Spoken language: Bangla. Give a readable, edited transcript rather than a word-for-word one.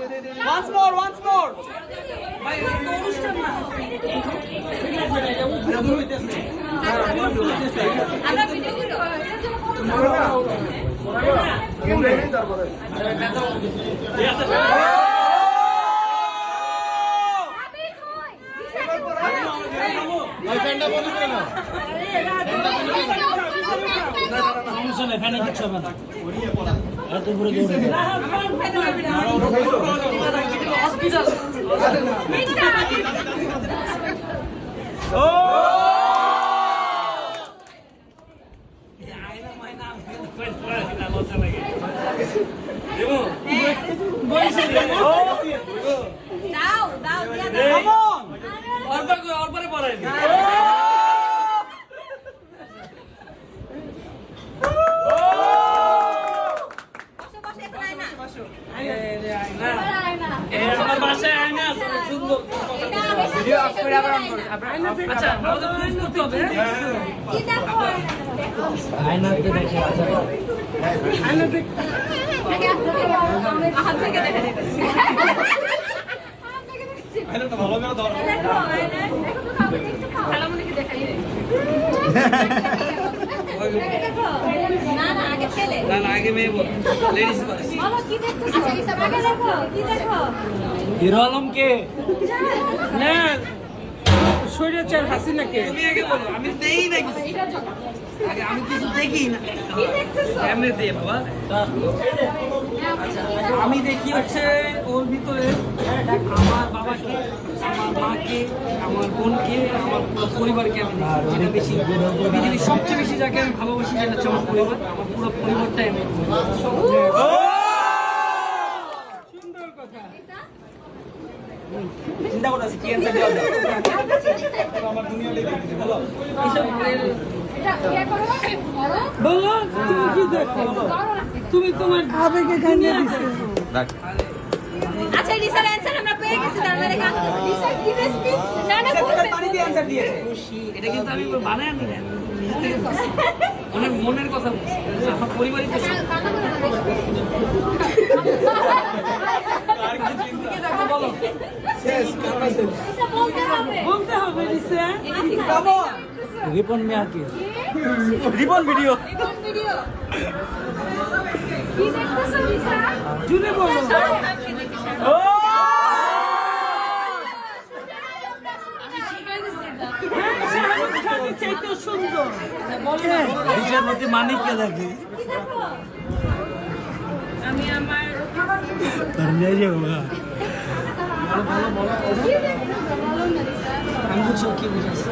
once more ভাই অনুষ্ঠান না আমরা ভিডিও করব সমস্যা নেই ফ্যানে কিচ্ছু হবে না এত পুরো দৌড়ে হসপিটাল ও আয়না মাইনা লজ্জা লাগে দেবো বলছি ও দাও দিয়া দাও অর পরে পড়াই হিরো আলম কে না শরীয়তচার হাসিনাকে তুমি আগে বলো আমি দেই না কিছু আগে আমি কিছু দেখি না এমনি দে বাবা আমি দেখি হচ্ছে ওর ভিতরে আমার বাবাকে আমার মাকে আমার বোনকে আমার পরিবারকে আমি যেটা বেশি পৃথিবীর সবচেয়ে বেশি যাকে আমি ভালোবাসি যেটা হচ্ছে আমার পরিবার আমার পুরো পরিবারটাই আমি সুন্দর কথা চিন্তা করতেছি কি অ্যানসার দেওয়া যায় আমার দুনিয়া লেগে গেছে বলো বলো তুমি কি দেখো তুমি তোমার আবেগে গানিয়ে দিছো আচ্ছা রিসার অ্যানসার আমরা পেয়ে গেছি তার মানে রিসার কি রেসিপি না না পানি দিয়ে অ্যানসার দিয়েছে এটা কিন্তু আমি বানায় আনি না অনেক মনের কথা বলছি আমার পরিবারই তো আর কি চিন্তা দেখো বলো শেষ বলতে হবে রিসা কেমন রিপন মিয়া কি রিপন ভিডিও কি দেখতেছো রিসা জুড়ে বলো ও চাইতে সুন্দর রিসার মধ্যে মানিককে দেখি আমি আমার তার নিয়ে যাবো ভালো বলো আমি বুঝছো কি বুঝাচ্ছি